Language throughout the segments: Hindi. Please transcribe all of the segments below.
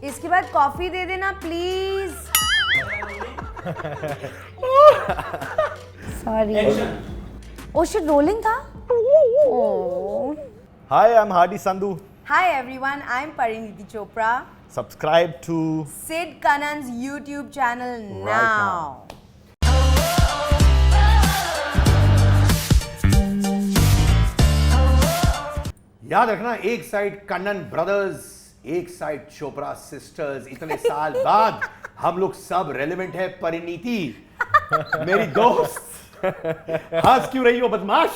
इसके बाद कॉफी दे देना please. Sorry. Oh shit, rolling था। ओह। Hi, I'm Hardy Sandhu. Hi everyone, I'm Pariniti Chopra. Subscribe to Sid Kanan's YouTube channel Right now. याद रखना, एक साइड कन्नन ब्रदर्स, एक साइड चोपड़ा सिस्टर्स। इतने साल बाद हम लोग सब रेलेवेंट है। परिणीति मेरी दोस्त, हंस क्यों रही हो बदमाश?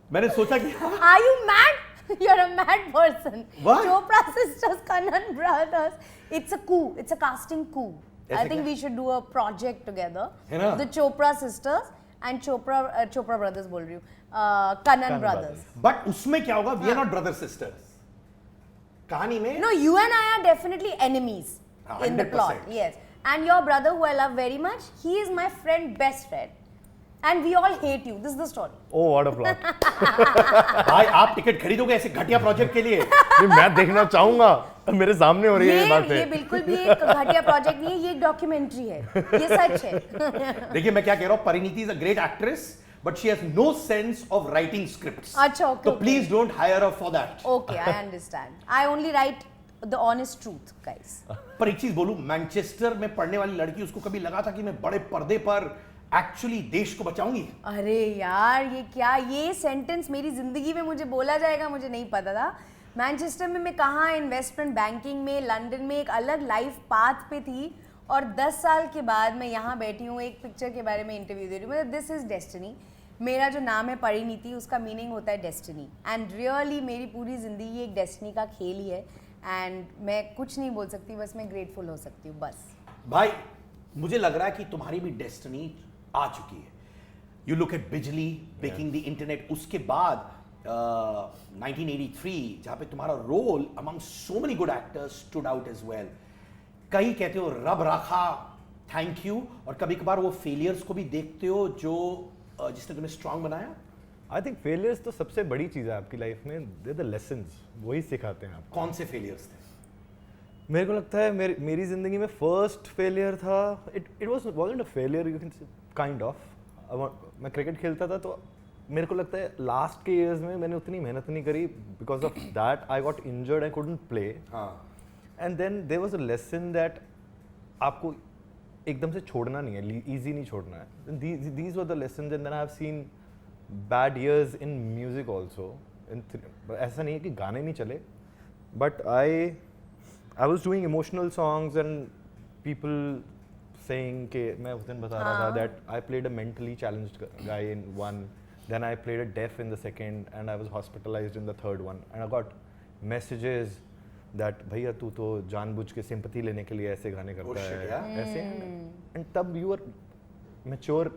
मैंने सोचा कि Are you mad? You're a mad person. What? Chopra sisters, Kanan brothers. It's a coup. It's a casting coup. I ऐसे think क्या? we should do a project together. है ना? The Chopra sisters and Chopra brothers बोल रही हूँ. Kanan brothers. बट उसमें क्या होगा? We are not brother sisters. कहानी में No, you and I are definitely enemies in the plot. 100%. Yes. And your brother, who I love very much, he is my friend, best friend. And we all hate you. This is the story. Oh, what a plot. भाई आप टिकट खरीदोगे ऐसे घटिया प्रोजेक्ट के लिए? नहीं, मैं देखना चाहूंगा। मेरे सामने हो रही है ये ये बातें। बिल्कुल भी एक घटिया प्रोजेक्ट नहीं है, ये एक डॉक्यूमेंट्री है, ये सच है। देखिए मैं क्या कह रहा हूँ, Parineeti is a great actress but she has no sense of writing scripts. अच्छा, okay, तो okay. Please don't hire her for that. Okay, I understand. I only write the honest truth, guys. पर एक चीज बोलूं, मैनचेस्टर में पढ़ने वाली लड़की, उसको कभी लगा था कि मैं बड़े पर्दे पर एक्चुअली देश को बचाऊंगी? अरे यार, ये क्या, ये सेंटेंस मेरी जिंदगी में मुझे बोला जाएगा, मुझे नहीं पता था। मैनचेस्टर में मैं कहाँ, इन्वेस्टमेंट बैंकिंग में, लंदन में एक अलग लाइफ पाथ पे थी, और 10 साल के बाद मैं यहाँ बैठी हूँ, एक पिक्चर के बारे में इंटरव्यू दे रही हूँ। मतलब दिस इज डेस्टिनी। मेरा जो नाम है परिणीति, उसका मीनिंग होता है डेस्टिनी। एंड रियली मेरी पूरी जिंदगी एक डेस्टिनी का खेल ही है। एंड मैं कुछ नहीं बोल सकती, बस मैं ग्रेटफुल हो सकती हूँ बस। भाई मुझे लग रहा है कि तुम्हारी भी डेस्टिनी आ चुकी है। You look at Bijlee breaking the internet, उसके बाद 1983 जहां पे तुम्हारा role among so many good actors stood out as well. कई कहते हो रब राखा, थैंक यू, और कभी कभार वो फेलियर्स को भी देखते हो जो जिसने तुम्हें स्ट्रांग बनाया। I think failures तो सबसे बड़ी चीज़ है आपकी लाइफ में। They're the lessons, वही सिखाते हैं आपको। कौन से फेलियर्स थे? मेरे को लगता है मेरी जिंदगी में फर्स्ट फेलियर था, it wasn't a failure, you can say, kind of. मैं क्रिकेट खेलता था, तो मेरे को लगता है लास्ट के इयर्स में मैंने उतनी मेहनत नहीं करी, because of that I got injured, I couldn't play. हाँ। And then there was a lesson that आपको एकदम से छोड़ना नहीं है, ईजी नहीं छोड़ना है। These were the lessons, and then I have seen bad years in music also. ऐसा नहीं है कि गाने नहीं चले, but I was doing emotional songs and people saying कि मैं उस दिन बता रहा था that I played a mentally challenged guy in one, then I played a deaf in the second, and I was hospitalized in the third one, and I got messages that भैया तू तो जानबूझ के सिंपैथी लेने के लिए ऐसे गाने करता shit, है, yeah. ऐसे। and तब you are mature,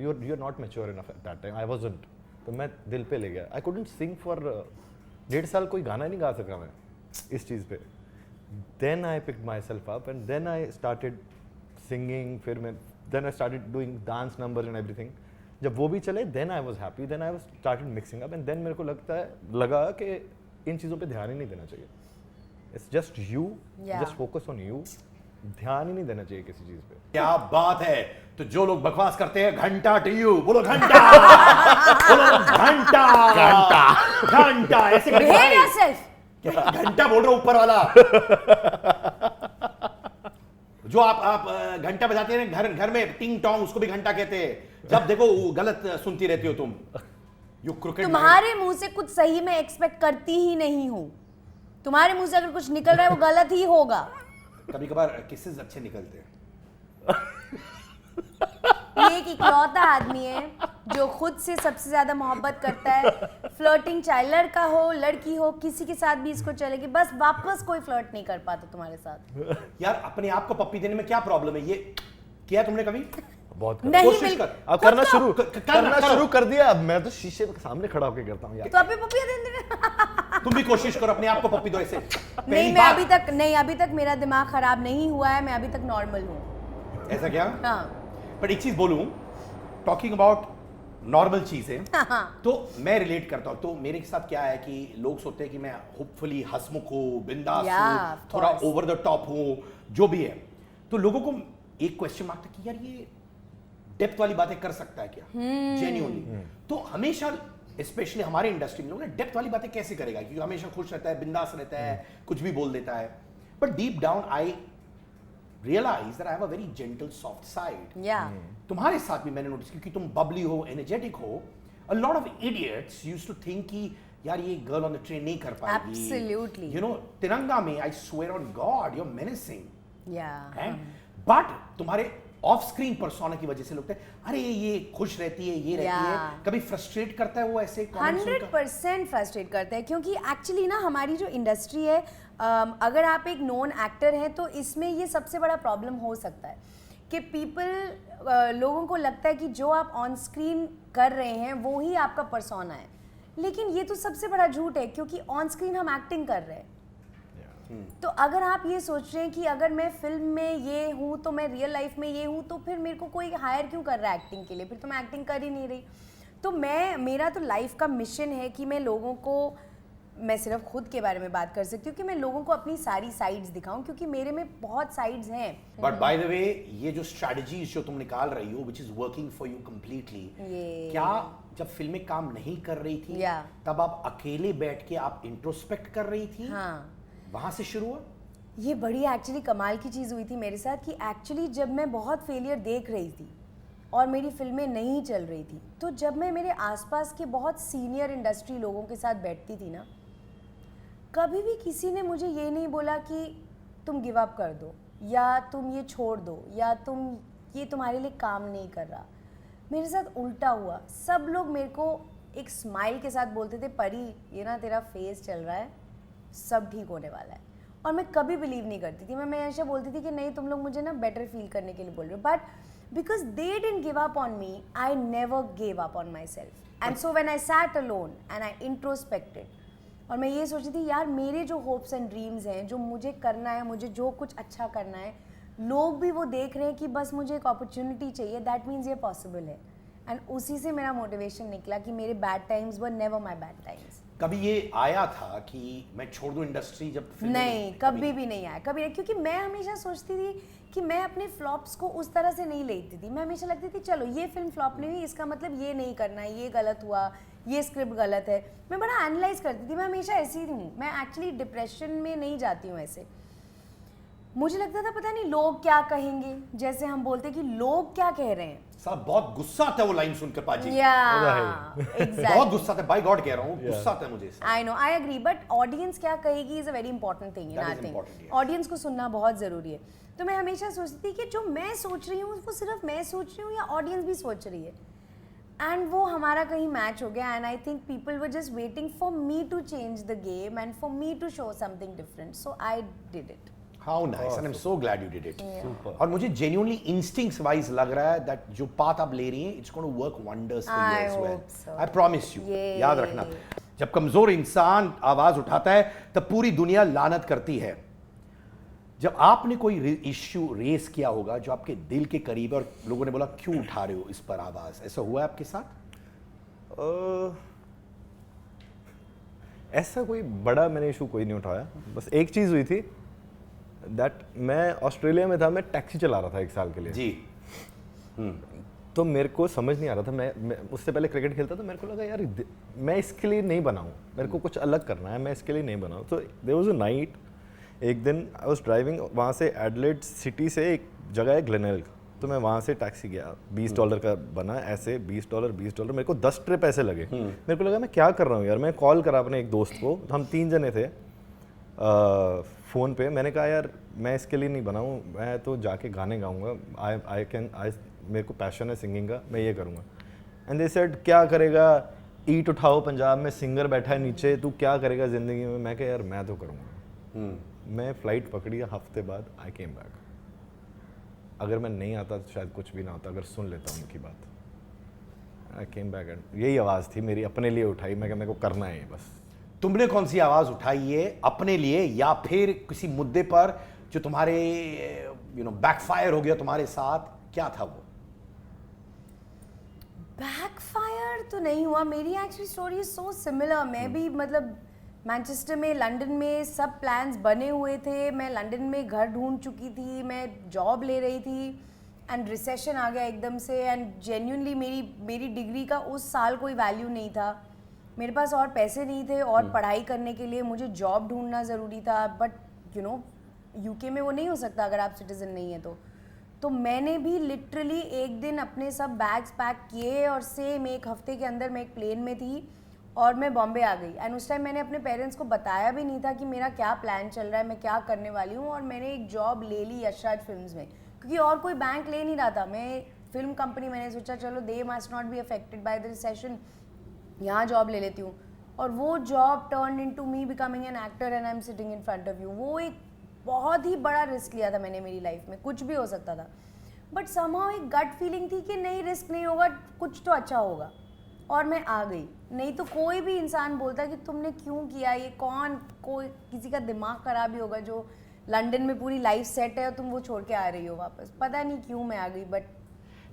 you're not mature enough at that time. I wasn't. तो मैं दिल पे ले गया। I couldn't sing for 1.5 साल, कोई गाना नहीं गा सका मैं इस चीज़ पे। Then I picked myself up and then I started singing. फिर मैं then I started doing dance numbers and everything. जब वो भी चले, then I was happy. Then I was started mixing up and then मेरे को लगा कि इन चीज़ों पे ध्यान ही नहीं देना चाहिए। It's just you. Yeah. Just focus on you. ध्यान ही नहीं देना चाहिए किसी चीज़ पे। क्या बात है। तो जो लोग बकवास करते हैं, घंटा टू यू, बोलो घंटा। बोलो घंटा घंटा घंटा, ऐसे करके Behave भाई। yourself. क्या घंटा बोल रहा हूं, ऊपर वाला जो आप घंटा बजाते हैं घर घर में, टिंग टोंग, उसको भी घंटा कहते हैं। जब देखो वो गलत सुनती रहती हो तुम। You cricket. तुम्हारे मुंह से कुछ सही मैं एक्सपेक्ट करती ही नहीं हूँ। तुम्हारे मुंह से अगर कुछ निकल रहा है वो गलत ही होगा। कभी कभार किसेस अच्छे निकलते हैं। ये एक इकलौता आदमी है जो खुद से सबसे ज्यादा मोहब्बत करता है। फ्लर्टिंग चाहे लड़का हो लड़की हो, किसी के साथ भी इसको चलेगी, बस वापस कोई फ्लर्ट नहीं कर पाता तुम्हारे साथ। यार अपने आप को पप्पी देने में क्या प्रॉब्लम है? ये किया तुमने कभी? बहुत नहीं, कोशिश बिल्कुल। कर। अब करना करना शुरू कर दिया। अब मैं तो शीशे के सामने खड़ा होकर करता हूँ यार। तो अभी पपिया दे दे। तुम भी कोशिश करो अपने आप को पप्पी दो ऐसे। नहीं, मैं अभी तक मेरा दिमाग खराब नहीं हुआ है, मैं अभी तक नॉर्मल हूँ। ऐसा क्या? हाँ। पर एक चीज बोलूं, टॉकिंग अबाउट नॉर्मल चीज है। तो मैं रिलेट करता हूँ। तो मेरे साथ क्या है कि लोग सोचते हैं कि मैं होपफुली हंसमुख हूँ, बिंदास हूँ, थोड़ा ओवर द टॉप हूँ, जो भी है। तो लोगों को एक क्वेश्चन मार्क था कि यार ये डेप्थ वाली बातें कर सकता है क्या जेन्युइनली। तो हमेशा स्पेशली हमारे इंडस्ट्री में लोग डेप्थ वाली बातें कैसे करेगा, क्योंकि हमेशा खुश रहता है, बिंदास रहता है, कुछ भी बोल देता है। But deep down I realize that I have a very gentle, soft side. Yeah. तुम्हारे साथ भी मैंने नोटिस, क्योंकि तुम बबली हो, एनर्जेटिक हो, a lot of idiots used to think कि यार ये गर्ल ऑन द ट्रेन नहीं कर पाएगी। Absolutely. You know, तिरंगा में I swear on God, you're menacing. Yeah. But तुम्हारे ऑफ स्क्रीन पर्सोना की वजह से लोग अरे ये खुश रहती है, ये रहती है, कभी फ्रस्ट्रेट करता है वो ऐसे comments सुनकर? 100% फ्रस्ट्रेट करता है, क्योंकि एक्चुअली ना हमारी जो इंडस्ट्री है, अगर आप एक नोन एक्टर हैं तो इसमें ये सबसे बड़ा प्रॉब्लम हो सकता है कि लोगों को लगता है कि जो आप ऑन स्क्रीन कर रहे हैं वो ही आपका पर्सोना है, लेकिन ये तो सबसे बड़ा झूठ है, क्योंकि ऑन स्क्रीन हम एक्टिंग कर रहे हैं। तो अगर आप ये सोच रहे हैं कि अगर मैं फिल्म में ये हूँ तो मैं रियल लाइफ में ये हूँ, तो फिर मेरे को कोई हायर क्यों कर रहा है एक्टिंग के लिए, फिर तो मैं एक्टिंग कर ही नहीं रही। तो मेरा तो लाइफ का मिशन है कि मैं लोगों को, मैं सिर्फ खुद के बारे में बात कर सकती हूँ कि मैं लोगों को अपनी सारी साइड्स दिखाऊं, क्योंकि मेरे में बहुत साइड्स हैं। बट बाय द वे ये जो स्ट्रेटजीज जो तुम निकाल रही हो which is working for you completely, क्या जब फिल्में काम नहीं कर रही थी तब आप अकेले बैठ के आप इंट्रोस्पेक्ट कर रही थी? हाँ, वहां से शुरू हुआ। ये बड़ी एक्चुअली कमाल की चीज़ हुई थी मेरे साथ कि एक्चुअली जब मैं बहुत फेलियर देख रही थी और मेरी फिल्में नहीं चल रही थी, तो जब मैं मेरे आसपास के बहुत सीनियर इंडस्ट्री लोगों के साथ बैठती थी ना, कभी भी किसी ने मुझे ये नहीं बोला कि तुम गिव अप कर दो या तुम ये छोड़ दो या ये तुम्हारे लिए काम नहीं कर रहा। मेरे साथ उल्टा हुआ, सब लोग मेरे को एक स्माइल के साथ बोलते थे, परी ये ना तेरा फेज चल रहा है, सब ठीक होने वाला है। और मैं कभी बिलीव नहीं करती थी, मैं हमेशा बोलती थी कि नहीं तुम लोग मुझे ना बेटर फील करने के लिए बोल रहे हो, but because they didn't give up on me, I never give up on myself. And so when I sat alone and I introspected, और मैं ये सोची थी यार मेरे जो होप्स एंड ड्रीम्स हैं, जो मुझे करना है, मुझे जो कुछ अच्छा करना है, लोग भी वो देख रहे हैं कि बस मुझे एक अपॉर्चुनिटी चाहिए, दैट मीन्स ये पॉसिबल है। एंड उसी से मेरा मोटिवेशन निकला कि मेरे bad times were never my bad times. कभी ये आया था कि मैं छोड़ दूं इंडस्ट्री जब नहीं, कभी भी नहीं आया, कभी नहीं, क्योंकि मैं हमेशा सोचती थी कि मैं अपने फ्लॉप्स को उस तरह से नहीं लेती थी। मैं हमेशा लगती थी चलो ये फिल्म फ्लॉप नहीं हुई, इसका मतलब ये नहीं करना है, ये गलत हुआ, ये स्क्रिप्ट गलत है। मैं बड़ा एनालाइज करती थी, मैं हमेशा ऐसी ही हूँ, मैं एक्चुअली डिप्रेशन में नहीं जाती हूँ ऐसे। मुझे लगता था पता नहीं लोग क्या कहेंगे, जैसे हम बोलते कि लोग क्या कह रहे हैं। साहब बहुत गुस्सा आता है वो लाइन सुनकर पाजी। Exactly. बहुत गुस्सा आता है, बाय गॉड कह रहा हूँ, गुस्सा आता है मुझे। I know, I agree, but audience क्या कहेगी is a very important thing in I think. Audience को सुनना बहुत जरूरी है। तो मैं हमेशा सोचती थी कि जो मैं सोच रही हूँ वो सिर्फ मैं सोच रही हूँ या ऑडियंस भी सोच रही है, एंड वो हमारा कहीं मैच हो गया। And I think people were just waiting for me to change the game and for me to show something different, so I did it. How nice, and I'm so glad you did it. और मुझे genuinely instincts wise लग रहा है that जो path आप ले रही हैं, it's going to work wonders for you as well. So. I promise you. याद रखना, जब कमजोर इंसान आवाज उठाता है तब पूरी दुनिया लानत करती है। जब आपने कोई इश्यू रेस किया होगा जो आपके दिल के करीब है और लोगों ने बोला क्यों उठा रहे हो इस पर आवाज, ऐसा हुआ है आपके साथ? ऐसा कोई बड़ा मैंने इशू कोई नहीं उठाया, बस एक चीज़ हुई थी दैट मैं ऑस्ट्रेलिया में था, मैं टैक्सी चला रहा था 1 साल के लिए जी। तो मेरे को समझ नहीं आ रहा था, मैं उससे पहले क्रिकेट खेलता था, मेरे को लगा यार मैं इसके लिए नहीं बना हूँ, मेरे को कुछ अलग करना है, मैं इसके लिए नहीं बना हूँ। तो देयर वाज अ नाइट, एक दिन आई वाज ड्राइविंग, वहाँ से एडलेड सिटी से एक जगह है ग्लेनेल्क, तो मैं वहाँ से टैक्सी गया, $20 का बना, ऐसे $20 मेरे को 10 ट्रिप ऐसे लगे। मेरे को लगा मैं क्या कर रहा हूँ यार। मैं कॉल करा अपने एक दोस्त को, हम 3 जने थे फ़ोन पे, मैंने कहा यार मैं इसके लिए नहीं बना हूँ, मैं तो जाके गाने गाऊँगा, मेरे को पैशन है सिंगिंग का, मैं ये करूँगा। एंड दे सेड क्या करेगा, ईट उठाओ पंजाब में सिंगर बैठा है नीचे, तू क्या करेगा ज़िंदगी में। मैं कहा यार मैं तो करूँगा। मैं फ़्लाइट पकड़ी, हफ्ते बाद आई केम बैक। अगर मैं नहीं आता तो शायद कुछ भी ना होता, अगर सुन लेता उनकी बात। आई केम बैक एंड यही आवाज़ थी मेरी, अपने लिए उठाई, मैं मेरे को करना है बस। तुमने कौन सी आवाज उठाई है, अपने लिए या फिर किसी मुद्दे पर जो तुम्हारे बैकफायर हो गया तुम्हारे साथ, क्या था वो? बैकफायर तो नहीं हुआ. मेरी actually story is so similar. मैं भी मतलब मैनचेस्टर में, लंदन में सब प्लान्स बने हुए थे. मैं लंदन में घर ढूंढ चुकी थी, मैं जॉब ले रही थी एंड रिसेशन आ गया एकदम से. एंड जेन्युइनली मेरी डिग्री का उस साल कोई वैल्यू नहीं था. मेरे पास और पैसे नहीं थे और पढ़ाई करने के लिए मुझे जॉब ढूंढना ज़रूरी था. बट यू नो यूके में वो नहीं हो सकता अगर आप सिटीज़न नहीं है तो मैंने भी लिटरली एक दिन अपने सब बैग्स पैक किए और सेम एक हफ्ते के अंदर मैं एक प्लेन में थी और मैं बॉम्बे आ गई. एंड उस टाइम मैंने अपने पेरेंट्स को बताया भी नहीं था कि मेरा क्या प्लान चल रहा है, मैं क्या करने वाली हूँ. और मैंने एक जॉब ले ली यशराज फिल्म्स में क्योंकि और कोई बैंक ले नहीं रहा था. मैं फिल्म कंपनी, मैंने सोचा चलो they must not be affected by the recession, यहाँ जॉब ले लेती हूँ. और वो job turn into me becoming an actor and I am sitting in front of you. वो एक बहुत ही बड़ा रिस्क लिया था मैंने मेरी लाइफ में. कुछ भी हो सकता था बट समहाउ एक गट फीलिंग थी कि नहीं, रिस्क नहीं होगा, कुछ तो अच्छा होगा. और मैं आ गई. नहीं तो कोई भी इंसान बोलता कि तुमने क्यों किया ये, कोई किसी का दिमाग खराब ही होगा जो लंदन में पूरी लाइफ सेट है और तुम वो छोड़ के आ रही हो वापस. पता नहीं क्यों मैं आ गई. बट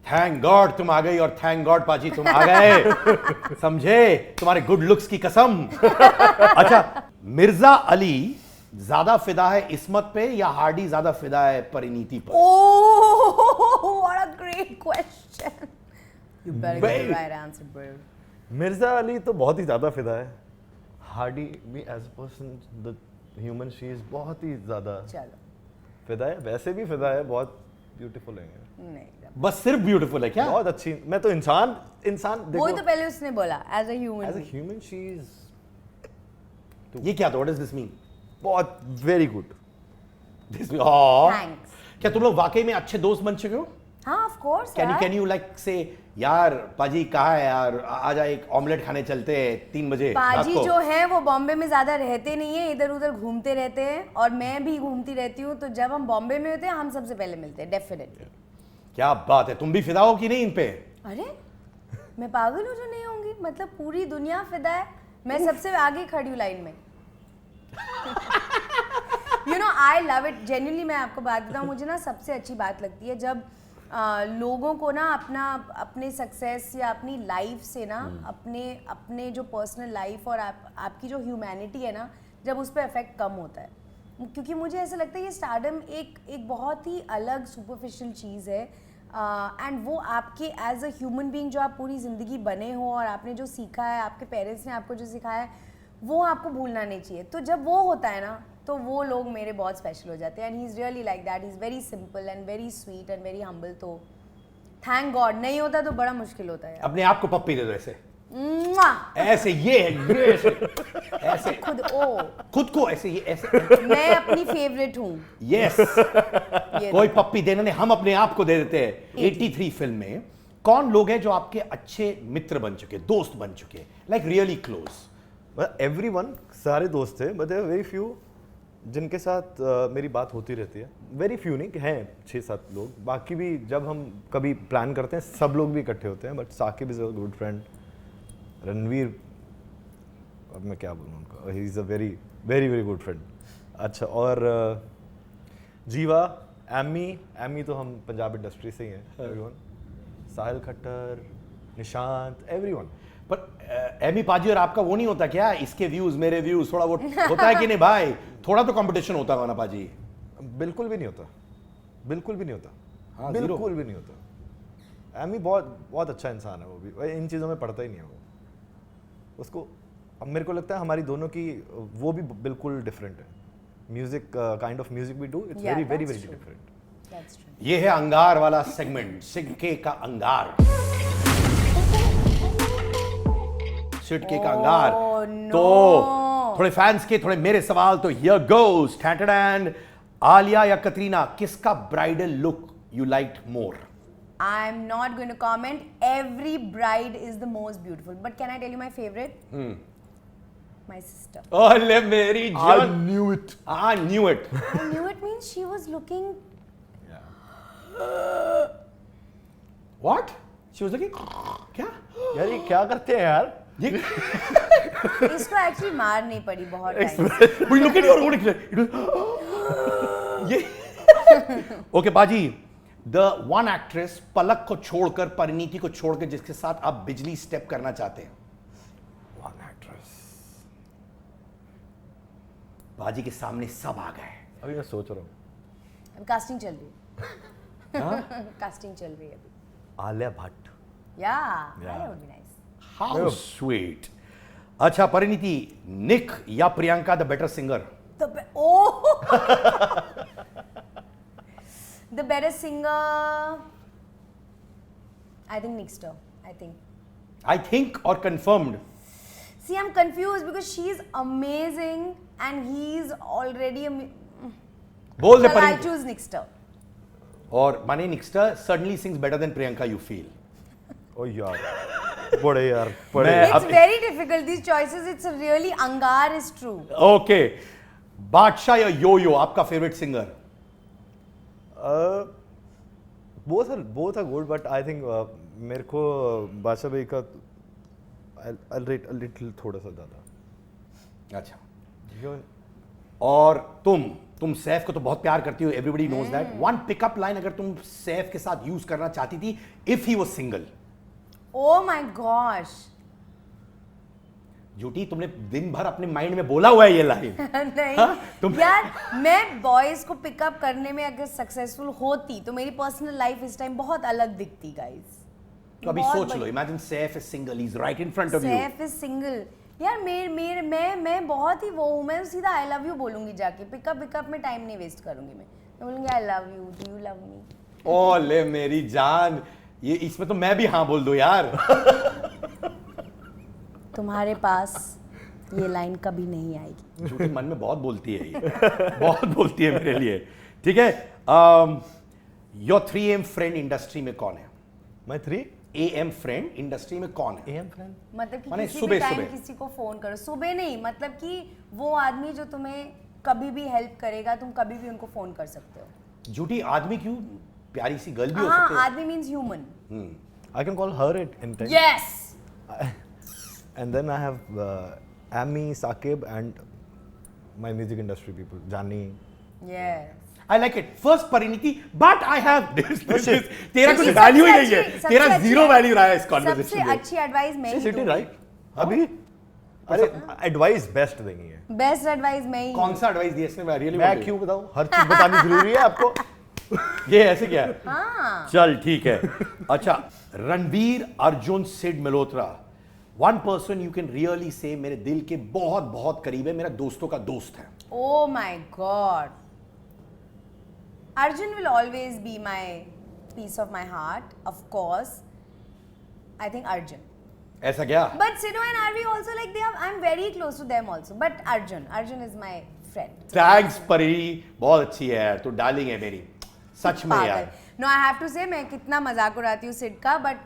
थैंक गॉड तुम आ गई और थैंक गॉड पाजी तुम आ गए. समझे, तुम्हारे गुड लुक्स की कसम. अच्छा, मिर्जा अली ज्यादा फिदा है इस्मत पे या हार्डी ज्यादा फिदा है परिणीति पर? Oh what a great question. You better get the right answer, bro. Mirza Ali तो बहुत ही ज़्यादा फिदा है. Hardy me as a person, the human, she is बहुत ही ज़्यादा चलो फिदा है. वैसे भी फिदा है, बहुत ब्यूटीफुल है. नहीं, बस सिर्फ ब्यूटीफुल है क्या? बहुत अच्छी. मैं तो इंसान देखो, वही तो पहले उसने बोला as a human she is. ये क्या था? What does this mean? बहुत वेरी गुड. थैंक्स. क्या तुम लोग वाकई में अच्छे दोस्त बन चुके हो? हाँ of course. Can you like से यार पाजी कहाँ है यार, आजा एक ऑमलेट खाने चलते हैं 3 बजे. पाजी जो है वो बॉम्बे में ज्यादा रहते नहीं है, इधर उधर घूमते रहते हैं और मैं भी घूमती रहती हूँ. तो जब हम बॉम्बे में होते हैं हम सबसे पहले मिलते हैं डेफिनेटली. क्या बात है, तुम भी फिदा हो कि नहीं इन पे? अरे मैं पागल हूँ जो नहीं होंगी. मतलब पूरी दुनिया फिदा है, मैं सबसे आगे खड़ी हूँ लाइन में. You know I love it genuinely. मैं आपको बात बताऊँ, मुझे ना सबसे अच्छी बात लगती है जब लोगों को ना अपने सक्सेस या अपनी लाइफ से ना अपने जो पर्सनल लाइफ और आपकी जो ह्यूमैनिटी है ना, जब उस पर इफेक्ट कम होता है. क्योंकि मुझे ऐसा लगता है ये स्टारडम एक बहुत ही अलग सुपरफिशियल चीज़ है. एंड वो आपके एज अ ह्यूमन बीइंग जो आप पूरी ज़िंदगी बने हो और आपने जो सीखा है, आपके पेरेंट्स ने आपको जो सिखाया है, वो आपको भूलना नहीं चाहिए. तो जब वो होता है ना तो वो लोग मेरे बहुत स्पेशल हो जाते हैं. And he is really like that. He is very simple and very sweet and very humble. तो थैंक गॉड. नहीं होता तो बड़ा मुश्किल होता है. अपने आप को पप्पी दे दो ऐसे. ऐसे ऐसे खुद को ऐसे मैं अपनी फेवरेट हूँ. यस. कोई पप्पी देने ने हम अपने आप को दे देते हैं. 83 फिल्म में कौन लोग हैं जो आपके अच्छे मित्र बन चुके, दोस्त बन चुके, लाइक रियली क्लोज? एवरीवन, सारे दोस्त थे, बट देयर वेरी फ्यू जिनके साथ मेरी बात होती रहती है. वेरी फ्यू नहीं, हैं 6-7 लोग. बाकी भी जब हम कभी प्लान करते हैं सब लोग भी इकट्ठे होते हैं. But Saqib is a good friend. Ranveer, अब मैं क्या बोलूँ उनका, he is a very very very good friend. अच्छा, और जीवा, एमी तो हम पंजाब इंडस्ट्री से ही हैं. एवरीवन, साहिल खट्टर, निशांत, एवरीवन. पर एमी पाजी और आपका वो नहीं होता क्या, इसके व्यूज मेरे व्यूज, थोड़ा वो होता है कि नहीं भाई? थोड़ा तो कंपटीशन होता है ना पाजी? बिल्कुल भी नहीं होता. बिल्कुल भी नहीं होता. हाँ, बिल्कुल भी नहीं होता. एमी बहुत अच्छा इंसान है. वो भी इन चीज़ों में पड़ता ही नहीं है. वो उसको, अब मेरे को लगता है हमारी दोनों की वो भी बिल्कुल डिफरेंट है. Music, kind of music we do, it's very very very different. ये है अंगार वाला सेगमेंट, सिक्के का अंगार. सिक्के का अंगार. तो थोड़े फैंस के, थोड़े मेरे सवाल. तो हियर गोस. एंड आलिया या कतरीना, किसका bridal look you liked more? I'm not going to comment. Every bride is the most beautiful. But can I tell you my favorite? My sister. Oh, मेरी जान. I knew it. I knew it. I knew it means she was looking. What? She was looking. क्या? यार ये क्या करते हैं यार? इसको एक्चुअली मार नहीं पड़ी बहुत टाइम से. We look at your own. ये. Okay, पाजी. द वन एक्ट्रेस पलक को छोड़कर, परिणीति को छोड़कर, जिसके साथ आप बिजली स्टेप करना चाहते हैं? One actress. बाजी के सामने सब आ गए। अभी मैं सोच रहा हूँ। अब कास्टिंग चल रही है। कास्टिंग चल रही है अभी। आलिया भट्ट। या Yeah. that would be nice. How sweet. अच्छा परिणीति, निक या Priyanka the better singer? The better singer, I think Nixter. I think और confirmed? See, I'm confused because she's amazing and he's already बोल दे Well, I'll Parineeti. choose Nixter. और माने Nixter suddenly sings better than Priyanka, you feel? ओ यार, बड़े यार, बड़े। मैं- It's very difficult, these choices. It's a really Angar is true. Okay, बादशाह या यो-यो आपका favourite singer? both are good, but I think मेरे को बादशाह भाई का I'll rate a little थोड़ा सा ज़्यादा। अच्छा। और तुम सैफ को तो बहुत प्यार करती हो, everybody knows that. One pickup line अगर तुम सैफ के साथ यूज करना चाहती थी, if he was single? Oh my gosh. झूठी, तुमने दिन भर अपने माइंड में बोला हुआ है ये लाइन। नहीं हाँ? तुम- यार, मैं बॉयज को पिकअप करने में अगर सक्सेसफुल होती तो मेरी पर्सनल लाइफ इस टाइम बहुत अलग दिखती गाइस। तो अभी सोच लो, imagine Saif is single, he is right in front of you. Saif is single. यार मैं बहुत ही वो हूँ, मैं सीधा आई लव यू बोलूंगी जाके। पिकअप में टाइम नहीं वेस्ट करूंगी। मैं बोलूंगी I love you, do you love me? ओ ले मेरी जान, ये इसमें तो मैं भी हाँ बोल दूं यार। तुम्हारे पास ये लाइन कभी नहीं आएगी। झूठी मन में बहुत बोलती है ये, बहुत बोलती है मेरे लिए। ठीक है, योर 3AM फ्रेंड इंडस्ट्री में कौन है? My 3 AM फ्रेंड इंडस्ट्री में कौन है? AM friend? मतलब कि माने किसी सुबह- भी टाइम सुबह। किसी को फोन करो। सुबह नहीं, मतलब कि वो आदमी जो तुम्हें कभी भी हेल्प करेगा, तुम कभी भी उनको फोन कर सकते हो। झूठी आदमी क्यों, प्यारी सी गर्ल भी हो हाँ, सकती है। आदमी means human. I can call her at any time. Yes. And then I have Amy, Saqib, and my music industry people, Jani. Yes. I like it. First Parineeti, but I have this. तेरा कुछ सबसे वैल्यू ही नहीं अच्छी- है, सबसे तेरा अच्छी- जीरो वैल्यू रहा है इस सबसे कॉन्वर्सेशन में। अच्छी एडवाइस मैं ही She's दूंगी। right? अभी? अरे एडवाइस बेस्ट देंगी है। बेस्ट एडवाइस मैं ही। कौन सा एडवाइस दिया इसने? रियली मैं क्यों बताऊं? हर चीज बतानी जरूरी है आपको। ये ऐसे क्या है? हाँ। चल ठीक है। अच्छा, Ranveer Arjun Sid Malhotra, one person you can really say मेरे दिल के बहुत बहुत करीब है, मेरा दोस्तों का दोस्त है। Oh my God. Arjun will always be my piece of my heart, of course. I think Arjun. ऐसा क्या? But Sidhu and Arvi also like they have. I'm very close to them also. But Arjun is my friend. Thanks परी, बहुत अच्छी है यार, तू डार्लिंग है मेरी, सच में यार। No, I have to say मैं कितना मजाक उड़ाती हूँ सिड का, but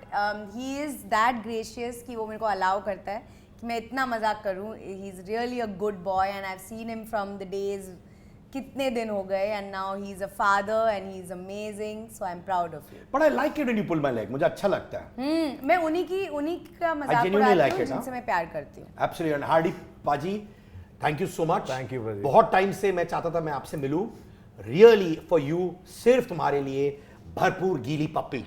he is that gracious कि वो मेरे को allow करता है कि मैं इतना मजाक करूँ। He is really a good boy and I've seen him from the days, कितने दिन हो गए, and now he is a father and he is amazing, so I'm proud of you. But I like it when you pull my leg, मुझे अच्छा लगता है। मैं उन्हीं का मजाक genuinely उड़ाती like हूँ it, जिनसे मैं प्यार करती हूँ। Absolutely, and हार्डी पाजी, thank you so much. Thank you, Pradeep. बहुत टाइम से मैं चाहता था मैं आपसे मिलूं, रियली फॉर यू, सिर्फ तुम्हारे लिए भरपूर गीली पप्पी।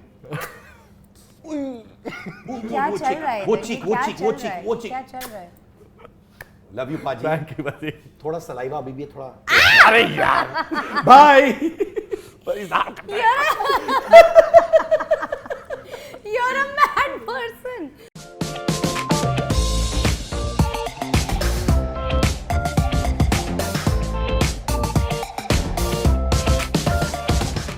क्या चल रहा है? वो इधर? चीक, ये वो क्या चीक, चल वो रहा चीक, है? वो चीक। क्या चल रहा है? लव यू पाजी। Thank you, buddy. थोड़ा सलाइवा अभी भी है, थोड़ा। अरे यार, बाय। यार